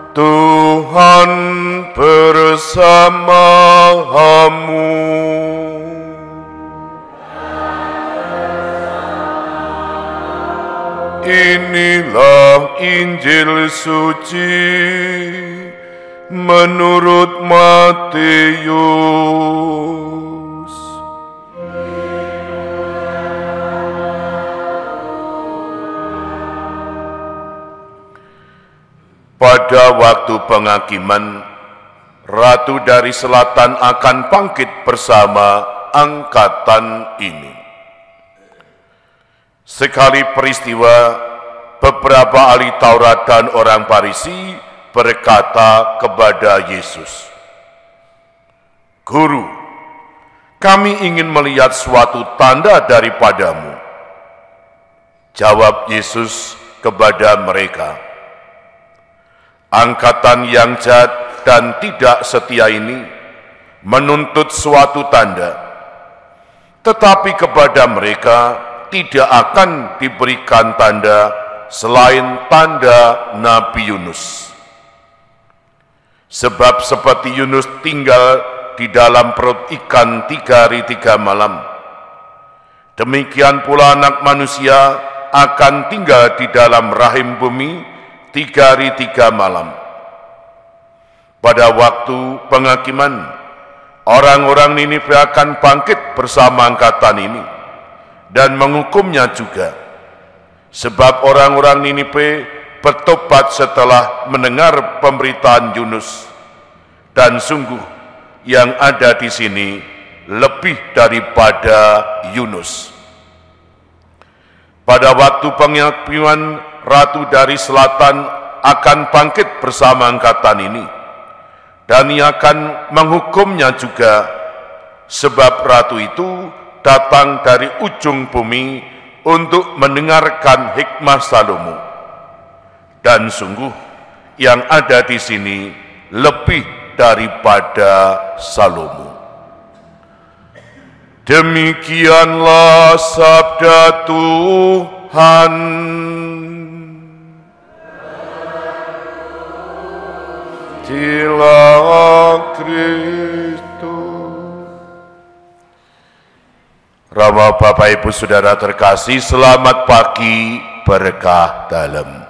Tuhan bersamamu. Inilah Injil suci menurut Matius. Pada waktu penghakiman, Ratu dari Selatan akan bangkit bersama angkatan ini. Sekali peristiwa, beberapa ahli Taurat dan orang Farisi berkata kepada Yesus, "Guru, kami ingin melihat suatu tanda daripadamu." Jawab Yesus kepada mereka, "Angkatan yang jahat dan tidak setia ini menuntut suatu tanda, tetapi kepada mereka tidak akan diberikan tanda selain tanda Nabi Yunus. Sebab seperti Yunus tinggal di dalam perut ikan 3 hari 3 malam, demikian pula Anak Manusia akan tinggal di dalam rahim bumi 3 hari 3 malam. Pada waktu penghakiman, orang-orang Niniwe akan bangkit bersama angkatan ini dan menghukumnya juga. Sebab orang-orang Niniwe bertobat setelah mendengar pemberitaan Yunus. Dan sungguh yang ada di sini lebih daripada Yunus." Pada waktu penghakiman, Ratu dari Selatan akan bangkit bersama angkatan ini, dan ia akan menghukumnya juga. Sebab Ratu itu datang dari ujung bumi untuk mendengarkan hikmah Salomo. Dan sungguh yang ada di sini lebih daripada Salomo. Demikianlah sabda Tuhan. Dilah Kristus. Rama Bapak Ibu Saudara terkasih, selamat pagi, berkah dalam.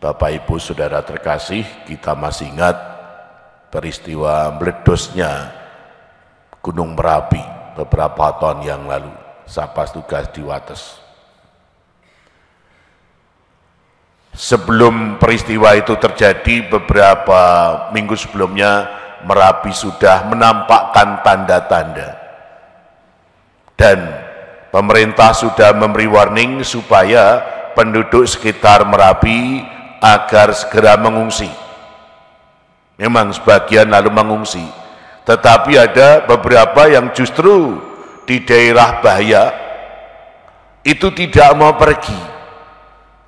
Bapak Ibu Saudara terkasih, kita masih ingat peristiwa meledosnya Gunung Merapi beberapa tahun yang lalu, sapas tugas di Wates. Sebelum peristiwa itu terjadi, beberapa minggu sebelumnya, Merapi sudah menampakkan tanda-tanda. Dan pemerintah sudah memberi warning supaya penduduk sekitar Merapi agar segera mengungsi. Memang sebagian lalu mengungsi, tetapi ada beberapa yang justru di daerah bahaya itu tidak mau pergi.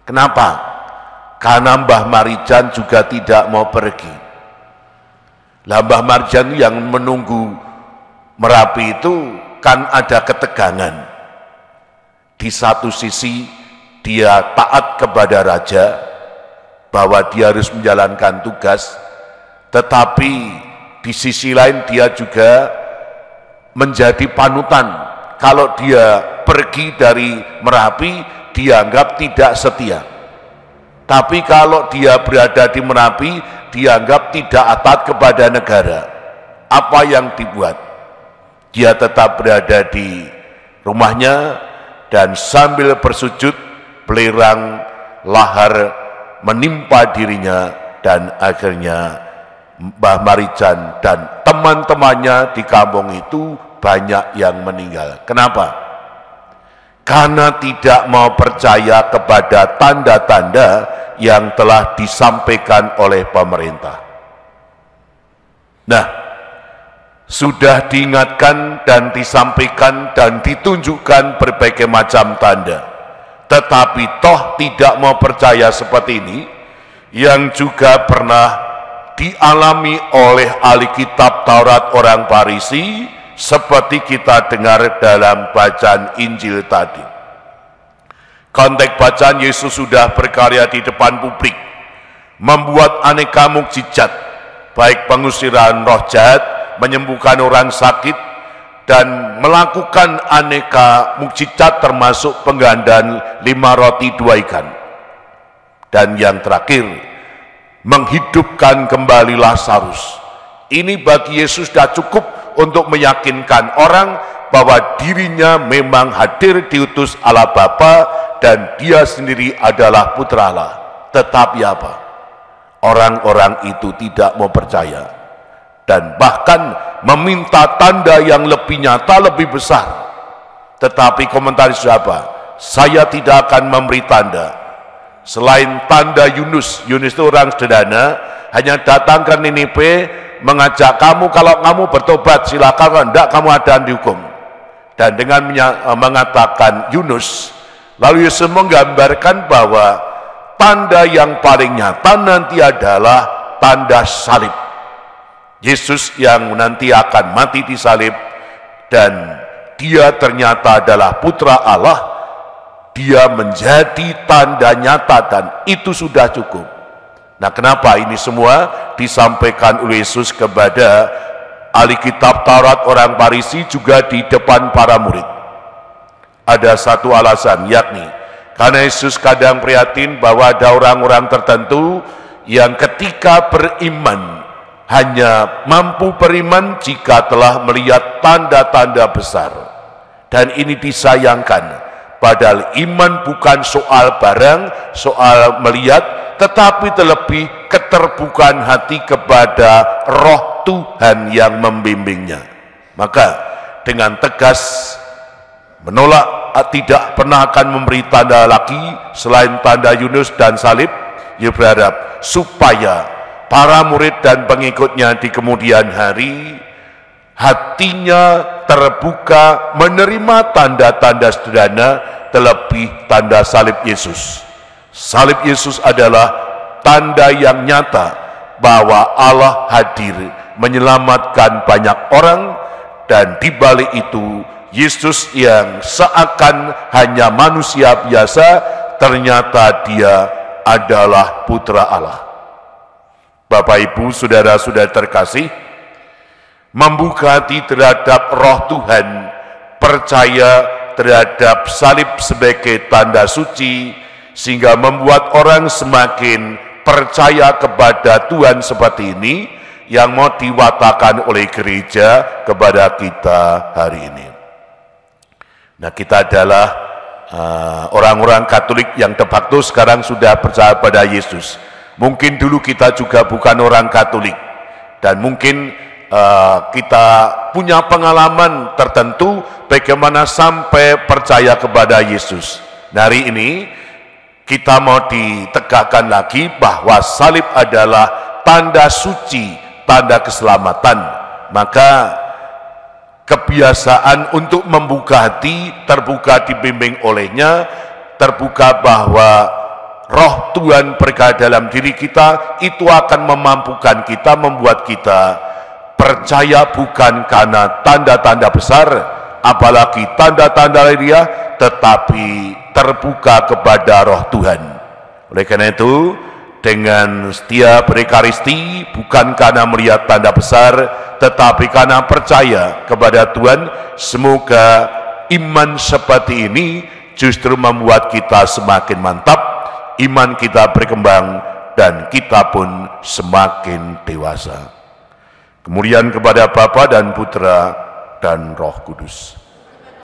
Kenapa? Karena Mbah Marijan juga tidak mau pergi. Lah Mbah Marijan yang menunggu Merapi itu kan ada ketegangan. Di satu sisi dia taat kepada raja, bahwa dia harus menjalankan tugas, tetapi di sisi lain dia juga menjadi panutan. Kalau dia pergi dari Merapi, dianggap tidak setia. Tapi kalau dia berada di Merapi, dianggap tidak taat kepada negara. Apa yang dibuat? Dia tetap berada di rumahnya dan sambil bersujud, belerang lahar menimpa dirinya, dan akhirnya Mbah Marijan dan teman-temannya di kampung itu banyak yang meninggal. Kenapa? Karena tidak mau percaya kepada tanda-tanda yang telah disampaikan oleh pemerintah. Nah, sudah diingatkan dan disampaikan dan ditunjukkan berbagai macam tanda, tetapi toh tidak mau percaya seperti ini, yang juga pernah dialami oleh ahli kitab Taurat orang Farisi, seperti kita dengar dalam bacaan Injil tadi. Konteks bacaan, Yesus sudah berkarya di depan publik, membuat aneka mukjizat, baik pengusiran roh jahat, menyembuhkan orang sakit, dan melakukan aneka mukjizat termasuk penggandaan 5 roti 2 ikan. Dan yang terakhir, menghidupkan kembali Lazarus. Ini bagi Yesus sudah cukup untuk meyakinkan orang bahwa dirinya memang hadir diutus Allah Bapa dan dia sendiri adalah putra Allah. Tetapi apa? Orang-orang itu tidak mau percaya dan bahkan meminta tanda yang lebih nyata, lebih besar. Tetapi komentar siapa? Saya tidak akan memberi tanda selain tanda Yunus. Yunus itu orang sederhana, hanya datang ke Niniwe, mengajak kamu, kalau kamu bertobat silakan, kalau tidak kamu ada dihukum. Dan dengan mengatakan Yunus, lalu Yesus menggambarkan bahwa tanda yang paling nyata nanti adalah tanda salib. Yesus yang nanti akan mati di salib, dan dia ternyata adalah putra Allah. Dia menjadi tanda nyata dan itu sudah cukup. Nah, kenapa ini semua disampaikan oleh Yesus kepada ahli kitab Taurat, orang Farisi, juga di depan para murid? Ada satu alasan, yakni karena Yesus kadang prihatin bahwa ada orang-orang tertentu yang ketika beriman hanya mampu beriman jika telah melihat tanda-tanda besar. Dan ini disayangkan, padahal iman bukan soal barang, soal melihat, tetapi terlebih keterbukaan hati kepada roh Tuhan yang membimbingnya. Maka dengan tegas menolak, tidak pernah akan memberi tanda lagi selain tanda Yunus dan salib. Ia berharap supaya para murid dan pengikutnya di kemudian hari hatinya terbuka menerima tanda-tanda sederhana, terlebih tanda salib Yesus. Salib Yesus adalah tanda yang nyata bahwa Allah hadir menyelamatkan banyak orang, dan di balik itu Yesus yang seakan hanya manusia biasa, ternyata dia adalah putra Allah. Bapak Ibu, saudara-saudara terkasih, membuka hati terhadap roh Tuhan, percaya terhadap salib sebagai tanda suci, sehingga membuat orang semakin percaya kepada Tuhan seperti ini, yang mau diwatakan oleh gereja kepada kita hari ini. Nah, kita adalah orang-orang Katolik yang de facto sekarang sudah percaya pada Yesus. Mungkin dulu kita juga bukan orang Katolik, dan mungkin kita punya pengalaman tertentu bagaimana sampai percaya kepada Yesus. Nah, hari ini kita mau ditegakkan lagi bahwa salib adalah tanda suci, tanda keselamatan. Maka kebiasaan untuk membuka hati, terbuka dibimbing olehnya, terbuka bahwa roh Tuhan berada dalam diri kita, itu akan memampukan kita, membuat kita percaya bukan karena tanda-tanda besar, apalagi tanda-tanda lahiriah, tetapi terbuka kepada roh Tuhan. Oleh karena itu, dengan setia berekaristi, bukan karena melihat tanda besar, tetapi karena percaya kepada Tuhan. Semoga iman seperti ini justru membuat kita semakin mantap, iman kita berkembang, dan kita pun semakin dewasa. Kemuliaan kepada Bapa dan Putra dan Roh Kudus.